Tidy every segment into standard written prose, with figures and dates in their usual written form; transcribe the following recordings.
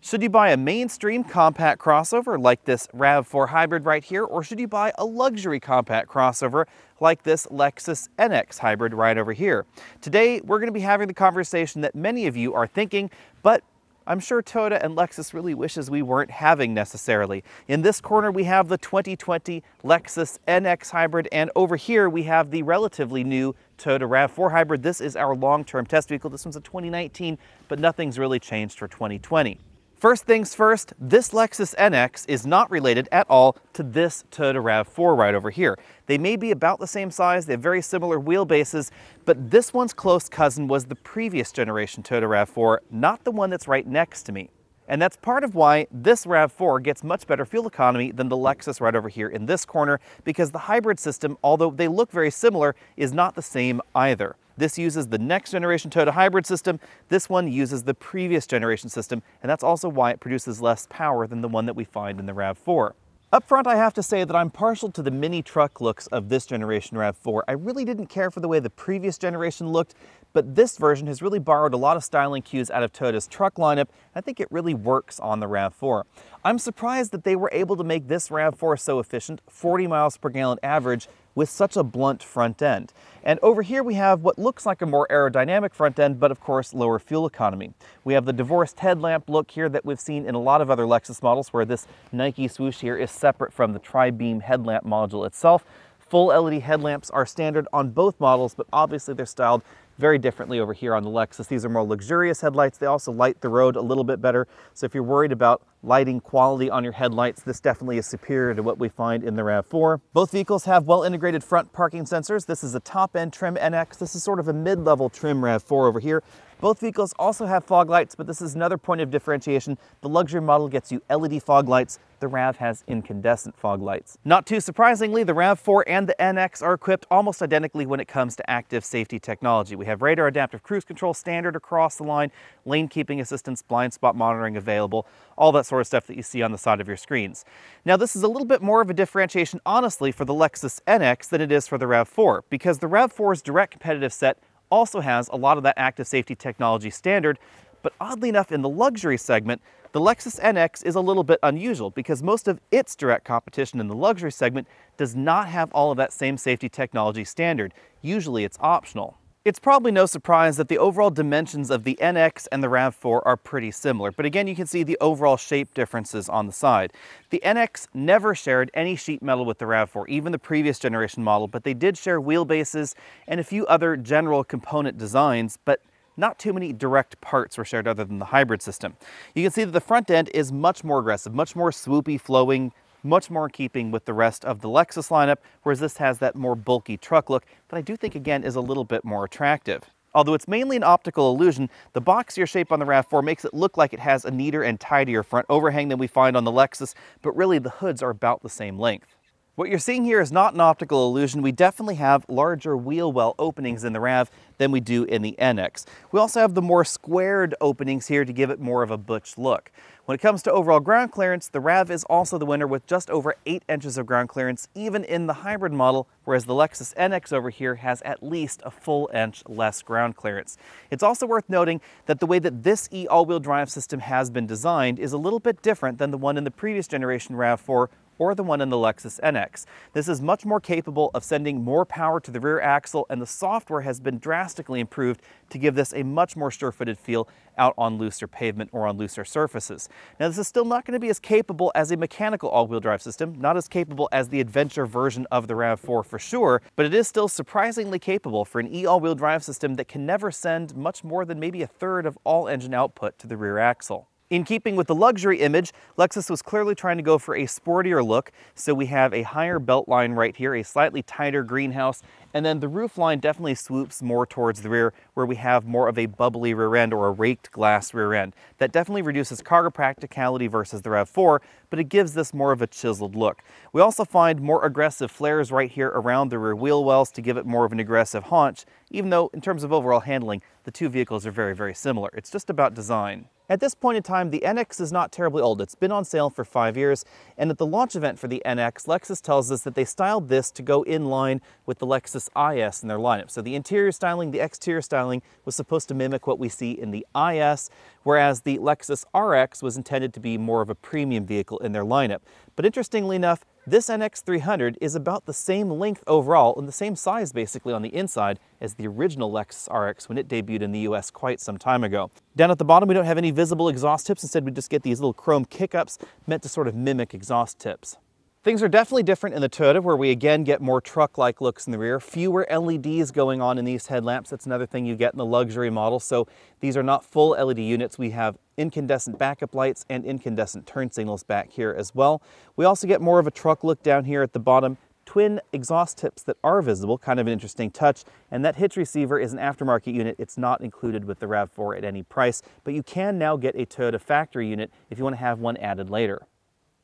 Should you buy a mainstream compact crossover like this RAV4 Hybrid right here, or should you buy a luxury compact crossover like this Lexus NX Hybrid right over here? Today, we're going to be having the conversation that many of you are thinking, but I'm sure Toyota and Lexus really wishes we weren't having necessarily. In this corner, we have the 2020 Lexus NX Hybrid, and over here we have the relatively new Toyota RAV4 Hybrid. This is our long-term test vehicle. This one's a 2019, but nothing's really changed for 2020. First things first, this Lexus NX is not related at all to this Toyota RAV4 right over here. They may be about the same size, they have very similar wheelbases, but this one's close cousin was the previous generation Toyota RAV4, not the one that's right next to me. And that's part of why this RAV4 gets much better fuel economy than the Lexus right over here in this corner, because the hybrid system, although they look very similar, is not the same either. This uses the next generation Toyota hybrid system. This one uses the previous generation system, and that's also why it produces less power than the one that we find in the RAV4. Up front, I have to say that I'm partial to the mini truck looks of this generation RAV4. I really didn't care for the way the previous generation looked, but this version has really borrowed a lot of styling cues out of Toyota's truck lineup. I think it really works on the RAV4. I'm surprised that they were able to make this RAV4 so efficient, 40 miles per gallon average, with such a blunt front end. And over here we have what looks like a more aerodynamic front end, but of course lower fuel economy. We have the divorced headlamp look here that we've seen in a lot of other Lexus models, where this Nike swoosh here is separate from the tri-beam headlamp module itself. Full LED headlamps are standard on both models, but obviously they're styled very differently over here on the Lexus. These are more luxurious headlights. They also light the road a little bit better. So if you're worried about lighting quality on your headlights, this definitely is superior to what we find in the RAV4. Both vehicles have well-integrated front parking sensors. This is a top-end trim NX. This is sort of a mid-level trim RAV4 over here. Both vehicles also have fog lights, but this is another point of differentiation. The luxury model gets you LED fog lights. The RAV has incandescent fog lights. Not too surprisingly, the RAV4 and the NX are equipped almost identically when it comes to active safety technology. We have radar adaptive cruise control standard across the line, lane keeping assistance, blind spot monitoring available, all that sort of stuff that you see on the side of your screens. Now, this is a little bit more of a differentiation, honestly, for the Lexus NX than it is for the RAV4, because the RAV4's direct competitive set also has a lot of that active safety technology standard, but oddly enough, in the luxury segment, the Lexus NX is a little bit unusual because most of its direct competition in the luxury segment does not have all of that same safety technology standard. Usually it's optional. It's probably no surprise that the overall dimensions of the NX and the RAV4 are pretty similar, but again, you can see the overall shape differences on the side. The NX never shared any sheet metal with the RAV4, even the previous generation model, but they did share wheelbases and a few other general component designs, but not too many direct parts were shared other than the hybrid system. You can see that the front end is much more aggressive, much more swoopy, flowing, much more in keeping with the rest of the Lexus lineup, whereas this has that more bulky truck look that I do think, again, is a little bit more attractive. Although it's mainly an optical illusion, the boxier shape on the RAV4 makes it look like it has a neater and tidier front overhang than we find on the Lexus, but really the hoods are about the same length. What you're seeing here is not an optical illusion. We definitely have larger wheel well openings in the RAV than we do in the NX. We also have the more squared openings here to give it more of a butch look. When it comes to overall ground clearance, the RAV is also the winner with just over 8 inches of ground clearance, even in the hybrid model, whereas the Lexus NX over here has at least a full inch less ground clearance. It's also worth noting that the way that this E all-wheel drive system has been designed is a little bit different than the one in the previous generation RAV4 or the one in the Lexus NX. This is much more capable of sending more power to the rear axle, and the software has been drastically improved to give this a much more sure-footed feel out on looser pavement or on looser surfaces. Now, this is still not going to be as capable as a mechanical all-wheel drive system, not as capable as the adventure version of the RAV4 for sure, but it is still surprisingly capable for an E all-wheel drive system that can never send much more than maybe a third of all engine output to the rear axle. In keeping with the luxury image, Lexus was clearly trying to go for a sportier look, so we have a higher belt line right here, a slightly tighter greenhouse, and then the roof line definitely swoops more towards the rear, where we have more of a bubbly rear end or a raked glass rear end. That definitely reduces cargo practicality versus the RAV4, but it gives this more of a chiseled look. We also find more aggressive flares right here around the rear wheel wells to give it more of an aggressive haunch, even though in terms of overall handling, the two vehicles are very, very similar. It's just about design. At this point in time, the NX is not terribly old. It's been on sale for 5 years, and at the launch event for the NX, Lexus tells us that they styled this to go in line with the Lexus IS in their lineup. So the interior styling, the exterior styling was supposed to mimic what we see in the IS, whereas the Lexus RX was intended to be more of a premium vehicle in their lineup. But interestingly enough, this NX 300 is about the same length overall and the same size basically on the inside as the original Lexus RX when it debuted in the US quite some time ago. Down at the bottom we don't have any visible exhaust tips, instead we just get these little chrome kick-ups meant to sort of mimic exhaust tips. Things are definitely different in the Toyota, where we again get more truck-like looks in the rear. Fewer LEDs going on in these headlamps. That's another thing you get in the luxury model. So these are not full LED units. We have incandescent backup lights and incandescent turn signals back here as well. We also get more of a truck look down here at the bottom. Twin exhaust tips that are visible, kind of an interesting touch. And that hitch receiver is an aftermarket unit. It's not included with the RAV4 at any price, but you can now get a Toyota factory unit if you want to have one added later.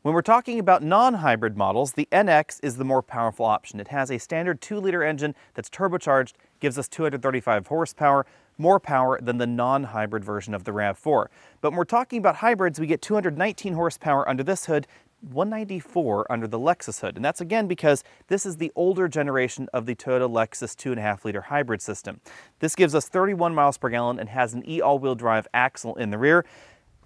When we're talking about non-hybrid models, the NX is the more powerful option. It has a standard 2-liter engine that's turbocharged, gives us 235 horsepower, more power than the non-hybrid version of the RAV4. But when we're talking about hybrids, we get 219 horsepower under this hood, 194 under the Lexus hood. And that's again because this is the older generation of the Toyota Lexus 2.5-liter hybrid system. This gives us 31 miles per gallon and has an all-wheel drive axle in the rear.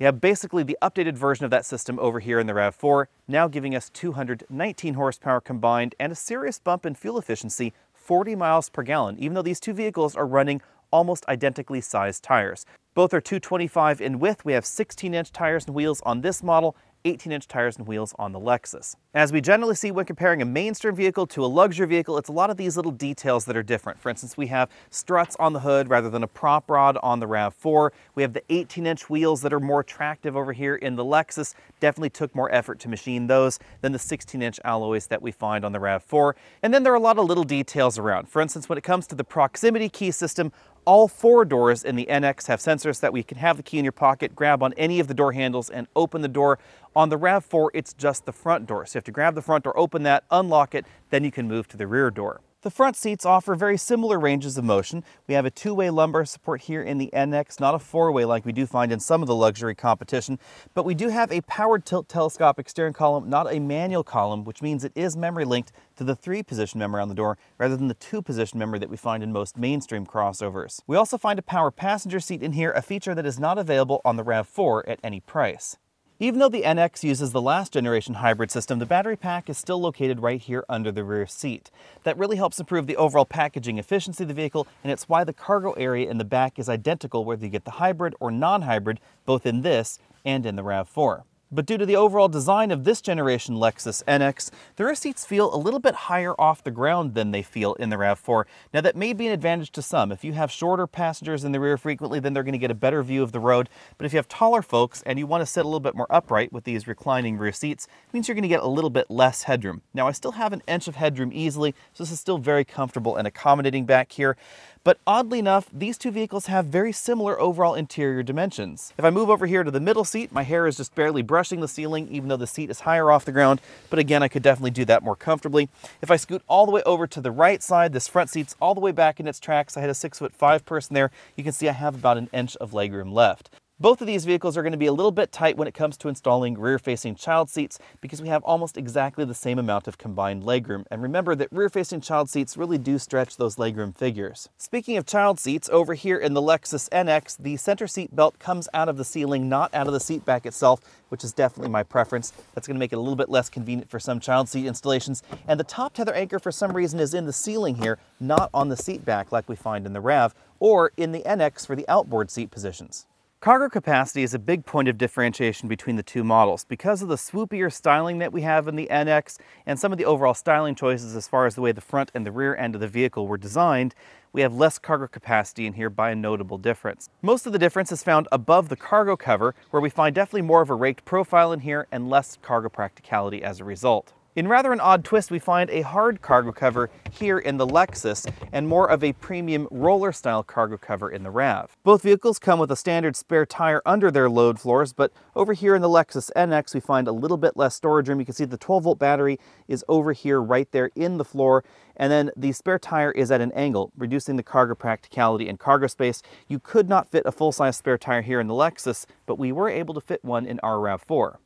We have basically the updated version of that system over here in the RAV4, now giving us 219 horsepower combined and a serious bump in fuel efficiency, 40 miles per gallon, even though these two vehicles are running almost identically sized tires. Both are 225 in width. We have 16-inch tires and wheels on this model, 18-inch tires and wheels on the Lexus. As we generally see when comparing a mainstream vehicle to a luxury vehicle, it's a lot of these little details that are different. For instance, we have struts on the hood rather than a prop rod on the RAV4. We have the 18-inch wheels that are more attractive over here in the Lexus. Definitely took more effort to machine those than the 16-inch alloys that we find on the RAV4. And then there are a lot of little details around. For instance, when it comes to the proximity key system, all 4 doors in the NX have sensors that we can have the key in your pocket, grab on any of the door handles and open the door. On the RAV4, it's just the front door. So you have to grab the front door, open that, unlock it, then you can move to the rear door. The front seats offer very similar ranges of motion. We have a 2-way lumbar support here in the NX, not a 4-way like we do find in some of the luxury competition, but we do have a powered tilt telescopic steering column, not a manual column, which means it is memory linked to the 3-position memory on the door rather than the 2-position memory that we find in most mainstream crossovers. We also find a power passenger seat in here, a feature that is not available on the RAV4 at any price. Even though the NX uses the last generation hybrid system, the battery pack is still located right here under the rear seat. That really helps improve the overall packaging efficiency of the vehicle, and it's why the cargo area in the back is identical whether you get the hybrid or non-hybrid, both in this and in the RAV4. But due to the overall design of this generation Lexus NX, the rear seats feel a little bit higher off the ground than they feel in the RAV4. Now that may be an advantage to some. If you have shorter passengers in the rear frequently, then they're going to get a better view of the road. But if you have taller folks and you want to sit a little bit more upright with these reclining rear seats, it means you're going to get a little bit less headroom. Now I still have an inch of headroom easily, so this is still very comfortable and accommodating back here. But oddly enough, these two vehicles have very similar overall interior dimensions. If I move over here to the middle seat, my hair is just barely brushing the ceiling, even though the seat is higher off the ground. But again, I could definitely do that more comfortably. If I scoot all the way over to the right side, this front seat's all the way back in its tracks. I had a 6'5" person there. You can see I have about an inch of legroom left. Both of these vehicles are going to be a little bit tight when it comes to installing rear-facing child seats because we have almost exactly the same amount of combined legroom. And remember that rear-facing child seats really do stretch those legroom figures. Speaking of child seats, over here in the Lexus NX, the center seat belt comes out of the ceiling, not out of the seat back itself, which is definitely my preference. That's going to make it a little bit less convenient for some child seat installations. And the top tether anchor for some reason is in the ceiling here, not on the seat back like we find in the RAV or in the NX for the outboard seat positions. Cargo capacity is a big point of differentiation between the two models. Because of the swoopier styling that we have in the NX and some of the overall styling choices as far as the way the front and the rear end of the vehicle were designed, we have less cargo capacity in here by a notable difference. Most of the difference is found above the cargo cover, where we find definitely more of a raked profile in here and less cargo practicality as a result. In rather an odd twist, we find a hard cargo cover here in the Lexus and more of a premium roller style cargo cover in the RAV. Both vehicles come with a standard spare tire under their load floors, but over here in the Lexus NX we find a little bit less storage room. You can see the 12-volt battery is over here right there in the floor, and then the spare tire is at an angle, reducing the cargo practicality and cargo space. You could not fit a full-size spare tire here in the Lexus, but we were able to fit one in our RAV4.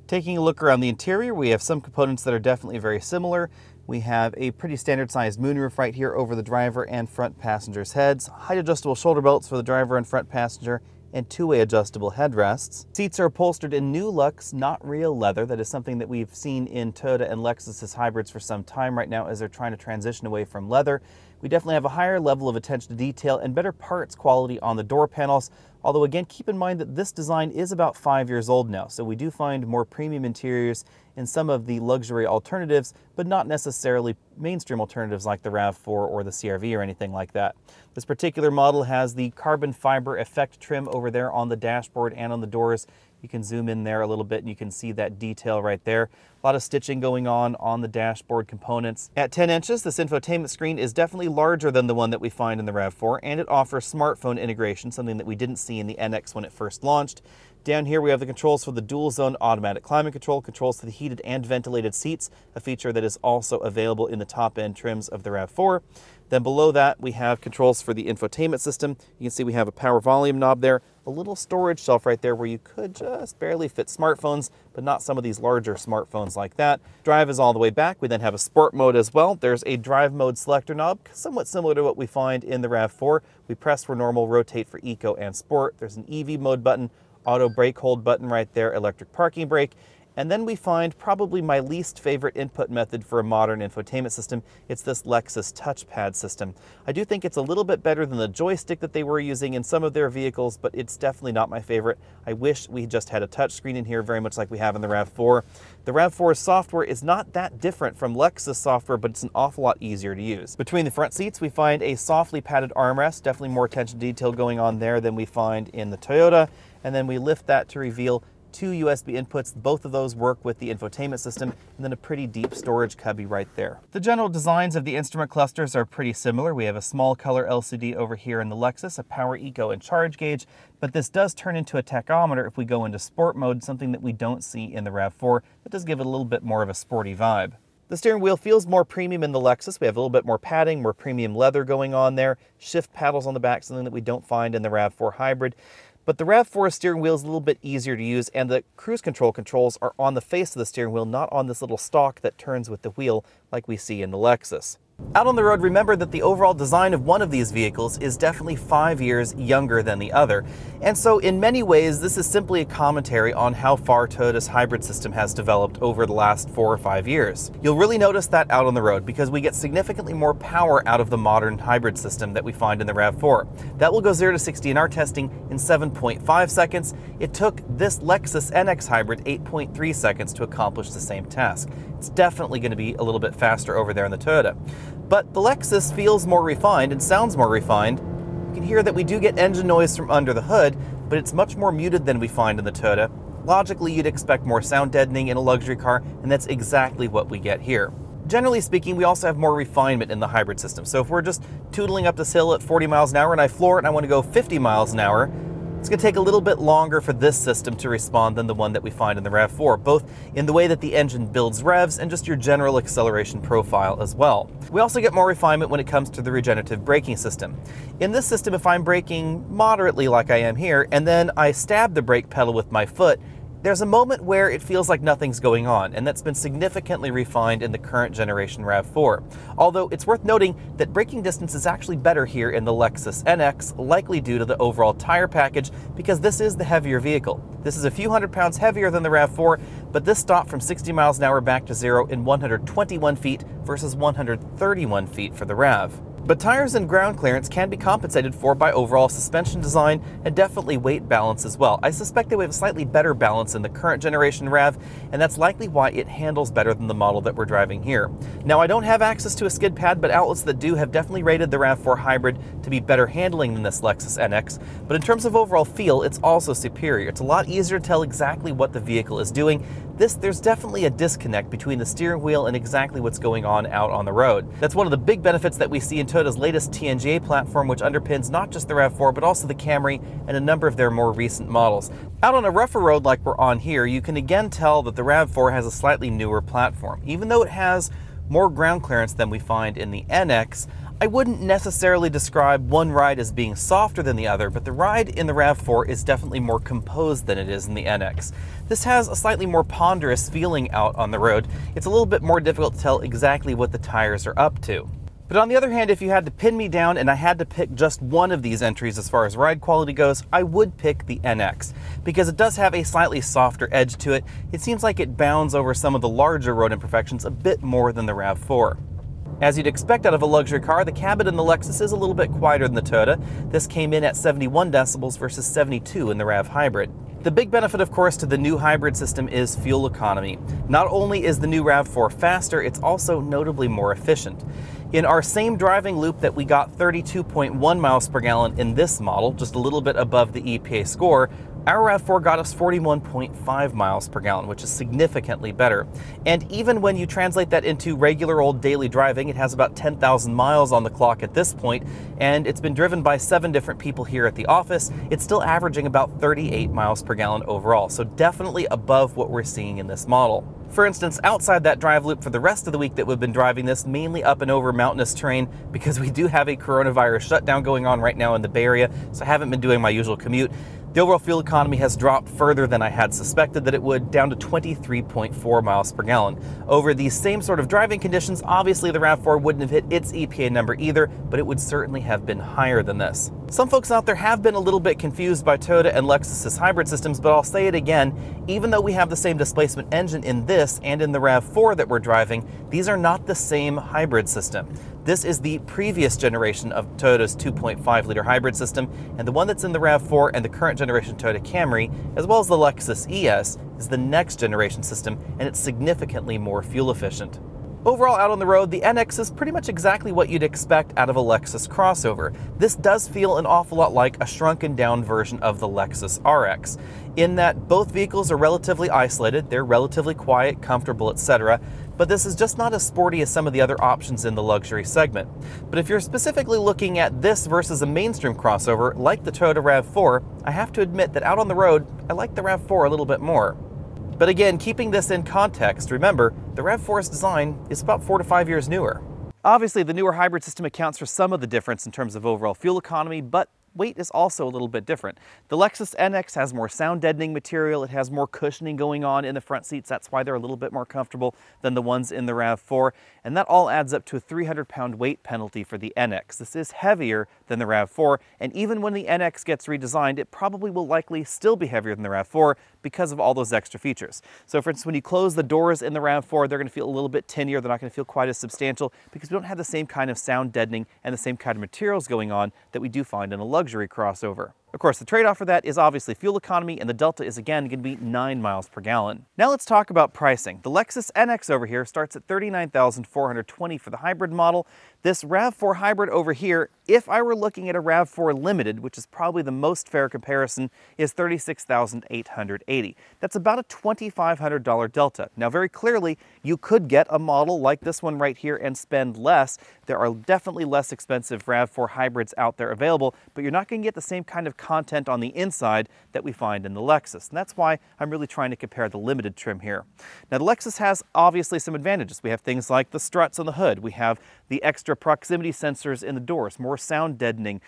Taking a look around the interior, we have some components that are definitely very similar. We have a pretty standard sized moonroof right here over the driver and front passengers' heads, height adjustable shoulder belts for the driver and front passenger, and two-way adjustable headrests. Seats are upholstered in new Lux, not real leather. That is something that we've seen in Toyota and Lexus's hybrids for some time right now as they're trying to transition away from leather. We definitely have a higher level of attention to detail and better parts quality on the door panels. Although again, keep in mind that this design is about 5 years old now, so we do find more premium interiors in some of the luxury alternatives, but not necessarily mainstream alternatives like the RAV4 or the CR-V or anything like that. This particular model has the carbon fiber effect trim over there on the dashboard and on the doors. You can zoom in there a little bit and you can see that detail right there. A lot of stitching going on the dashboard components. At 10 inches, this infotainment screen is definitely larger than the one that we find in the RAV4, and it offers smartphone integration, something that we didn't see in the NX when it first launched. Down here we have the controls for the dual zone automatic climate control, controls for the heated and ventilated seats, a feature that is also available in the top end trims of the RAV4. Then below that we have controls for the infotainment system. You can see we have a power volume knob there, a little storage shelf right there where you could just barely fit smartphones, but not some of these larger smartphones like that. Drive is all the way back. We then have a sport mode as well. There's a drive mode selector knob, somewhat similar to what we find in the RAV4. We press for normal, rotate for eco and sport. There's an EV mode button, auto brake hold button right there, electric parking brake. And then we find probably my least favorite input method for a modern infotainment system. It's this Lexus touchpad system. I do think it's a little bit better than the joystick that they were using in some of their vehicles, but it's definitely not my favorite. I wish we just had a touchscreen in here, very much like we have in the RAV4. The RAV4's software is not that different from Lexus software, but it's an awful lot easier to use. Between the front seats, we find a softly padded armrest, definitely more attention to detail going on there than we find in the Toyota. And then we lift that to reveal two USB inputs. Both of those work with the infotainment system, and then a pretty deep storage cubby right there. The general designs of the instrument clusters are pretty similar. We have a small color LCD over here in the Lexus, a power, eco, and charge gauge, but this does turn into a tachometer if we go into sport mode, something that we don't see in the RAV4. That does give it a little bit more of a sporty vibe. The steering wheel feels more premium in the Lexus. We have a little bit more padding, more premium leather going on there. Shift paddles on the back, something that we don't find in the RAV4 Hybrid. But the RAV4 steering wheel is a little bit easier to use, and the cruise control controls are on the face of the steering wheel, not on this little stalk that turns with the wheel like we see in the Lexus. Out on the road, remember that the overall design of one of these vehicles is definitely 5 years younger than the other. And so in many ways, this is simply a commentary on how far Toyota's hybrid system has developed over the last 4 or 5 years. You'll really notice that out on the road because we get significantly more power out of the modern hybrid system that we find in the RAV4. That will go 0 to 60 in our testing in 7.5 seconds. It took this Lexus NX Hybrid 8.3 seconds to accomplish the same task. It's definitely going to be a little bit faster over there in the Toyota. But the Lexus feels more refined and sounds more refined. You can hear that we do get engine noise from under the hood, but it's much more muted than we find in the Toyota. Logically, you'd expect more sound deadening in a luxury car, and that's exactly what we get here. Generally speaking, we also have more refinement in the hybrid system. So if we're just tootling up this hill at 40 miles an hour and I floor it and I want to go 50 miles an hour, it's going to take a little bit longer for this system to respond than the one that we find in the RAV4, both in the way that the engine builds revs and just your general acceleration profile as well. We also get more refinement when it comes to the regenerative braking system. In this system, if I'm braking moderately like I am here, and then I stab the brake pedal with my foot, there's a moment where it feels like nothing's going on, and that's been significantly refined in the current generation RAV4. Although it's worth noting that braking distance is actually better here in the Lexus NX, likely due to the overall tire package, because this is the heavier vehicle. This is a few hundred pounds heavier than the RAV4, but this stopped from 60 miles an hour back to 0 in 121 feet versus 131 feet for the RAV. But tires and ground clearance can be compensated for by overall suspension design and definitely weight balance as well. I suspect that we have a slightly better balance in the current generation RAV, and that's likely why it handles better than the model that we're driving here. Now, I don't have access to a skid pad, but outlets that do have definitely rated the RAV4 Hybrid to be better handling than this Lexus NX. But in terms of overall feel, it's also superior. It's a lot easier to tell exactly what the vehicle is doing. There's definitely a disconnect between the steering wheel and exactly what's going on out on the road. That's one of the big benefits that we see in Toyota's latest TNGA platform, which underpins not just the RAV4, but also the Camry and a number of their more recent models. Out on a rougher road like we're on here, you can again tell that the RAV4 has a slightly newer platform. Even though it has more ground clearance than we find in the NX, I wouldn't necessarily describe one ride as being softer than the other, but the ride in the RAV4 is definitely more composed than it is in the NX. This has a slightly more ponderous feeling out on the road. It's a little bit more difficult to tell exactly what the tires are up to. But on the other hand, if you had to pin me down and I had to pick just one of these entries as far as ride quality goes, I would pick the NX, because it does have a slightly softer edge to it. It seems like it bounds over some of the larger road imperfections a bit more than the RAV4. As you'd expect out of a luxury car, the cabin in the Lexus is a little bit quieter than the Toyota. This came in at 71 decibels versus 72 in the RAV Hybrid. The big benefit, of course, to the new hybrid system is fuel economy. Not only is the new RAV4 faster, it's also notably more efficient. In our same driving loop that we got 32.1 miles per gallon in this model, just a little bit above the EPA score, our RAV4 got us 41.5 miles per gallon, which is significantly better. And even when you translate that into regular old daily driving, it has about 10,000 miles on the clock at this point, and it's been driven by 7 different people here at the office. It's still averaging about 38 miles per gallon overall, so definitely above what we're seeing in this model. For instance, outside that drive loop for the rest of the week that we've been driving this, mainly up and over mountainous terrain, because we do have a coronavirus shutdown going on right now in the Bay Area, so I haven't been doing my usual commute. The overall fuel economy has dropped further than I had suspected that it would, down to 23.4 miles per gallon. Over these same sort of driving conditions, obviously the RAV4 wouldn't have hit its EPA number either, but it would certainly have been higher than this. Some folks out there have been a little bit confused by Toyota and Lexus's hybrid systems, but I'll say it again, even though we have the same displacement engine in this and in the RAV4 that we're driving, these are not the same hybrid system. This is the previous generation of Toyota's 2.5-liter hybrid system, and the one that's in the RAV4 and the current generation Toyota Camry, as well as the Lexus ES, is the next generation system, and it's significantly more fuel efficient. Overall, out on the road, the NX is pretty much exactly what you'd expect out of a Lexus crossover. This does feel an awful lot like a shrunken down version of the Lexus RX, in that both vehicles are relatively isolated, they're relatively quiet, comfortable, etc., but this is just not as sporty as some of the other options in the luxury segment. But if you're specifically looking at this versus a mainstream crossover like the Toyota RAV4, I have to admit that out on the road, I like the RAV4 a little bit more. But again, keeping this in context, remember, the RAV4's design is about 4 to 5 years newer. Obviously, the newer hybrid system accounts for some of the difference in terms of overall fuel economy, but weight is also a little bit different. The Lexus NX has more sound deadening material, it has more cushioning going on in the front seats, that's why they're a little bit more comfortable than the ones in the RAV4, and that all adds up to a 300-pound weight penalty for the NX. This is heavier than the RAV4, and even when the NX gets redesigned, it probably will likely still be heavier than the RAV4 because of all those extra features. So for instance, when you close the doors in the RAV4, they're going to feel a little bit tinier, they're not going to feel quite as substantial because we don't have the same kind of sound deadening and the same kind of materials going on that we do find in a luxury crossover. Of course, the trade-off for that is obviously fuel economy, and the delta is again going to be 9 miles per gallon. Now let's talk about pricing. The Lexus NX over here starts at $39,420 for the hybrid model. This RAV4 Hybrid over here, if I were looking at a RAV4 Limited, which is probably the most fair comparison, is $36,880. That's about a $2,500 delta. Now very clearly, you could get a model like this one right here and spend less. There are definitely less expensive RAV4 hybrids out there available, but you're not going to get the same kind of content on the inside that we find in the Lexus. And that's why I'm really trying to compare the Limited trim here. Now the Lexus has obviously some advantages. We have things like the struts on the hood. We have the extra proximity sensors in the doors, more sound deadening,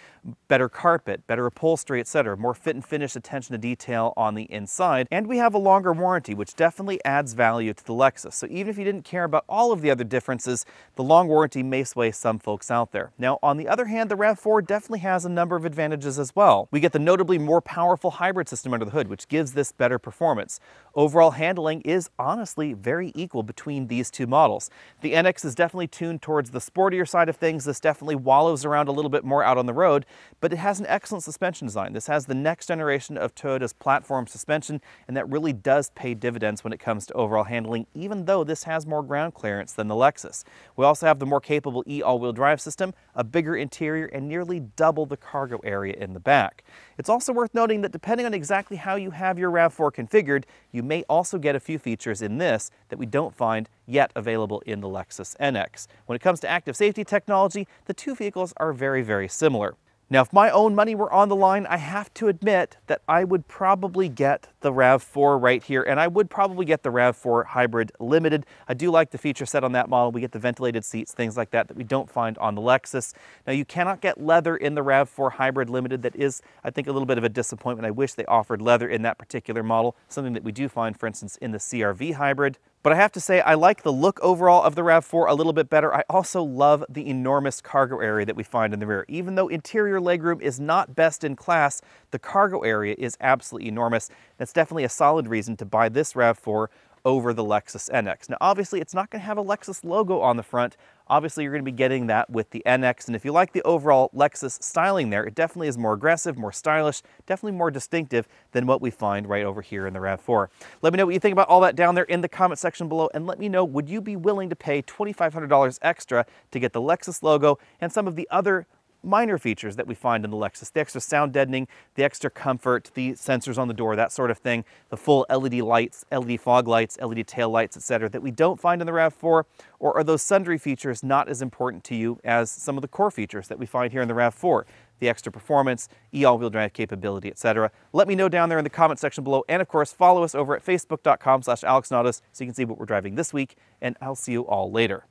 better carpet, better upholstery, etc., more fit and finish attention to detail on the inside, and we have a longer warranty, which definitely adds value to the Lexus. So even if you didn't care about all of the other differences, the long warranty may sway some folks out there. Now, on the other hand, the RAV4 definitely has a number of advantages as well. We get the notably more powerful hybrid system under the hood, which gives this better performance. Overall handling is honestly very equal between these two models. The NX is definitely tuned towards the sportier side of things. This definitely wallows around a little bit more out on the road, but it has an excellent suspension design. This has the next generation of Toyota's platform suspension, and that really does pay dividends when it comes to overall handling, even though this has more ground clearance than the Lexus. We also have the more capable E all-wheel drive system, a bigger interior, and nearly double the cargo area in the back. It's also worth noting that depending on exactly how you have your RAV4 configured, you may also get a few features in this that we don't find yet available in the Lexus NX. When it comes to active safety technology, the two vehicles are very, very similar. Now, if my own money were on the line, I have to admit that I would probably get the RAV4 right here, and I would probably get the RAV4 Hybrid Limited. I do like the feature set on that model. We get the ventilated seats, things like that we don't find on the Lexus. Now, you cannot get leather in the RAV4 Hybrid Limited. That is, I think, a little bit of a disappointment. I wish they offered leather in that particular model, something that we do find, for instance, in the CR-V Hybrid. But I have to say, I like the look overall of the RAV4 a little bit better. I also love the enormous cargo area that we find in the rear. Even though interior legroom is not best in class, the cargo area is absolutely enormous. That's definitely a solid reason to buy this RAV4 over the Lexus NX. Now, obviously, it's not going to have a Lexus logo on the front. Obviously, you're going to be getting that with the NX, and if you like the overall Lexus styling there, it definitely is more aggressive, more stylish, definitely more distinctive than what we find right over here in the RAV4. Let me know what you think about all that down there in the comment section below, and let me know, would you be willing to pay $2,500 extra to get the Lexus logo and some of the other minor features that we find in the Lexus, the extra sound deadening, the extra comfort, the sensors on the door, that sort of thing, the full LED lights, LED fog lights, LED tail lights, etc., that we don't find in the RAV4, or are those sundry features not as important to you as some of the core features that we find here in the RAV4? The extra performance, all-wheel drive capability, etc. Let me know down there in the comment section below, and of course, follow us over at facebook.com/AlexNautis so you can see what we're driving this week, and I'll see you all later.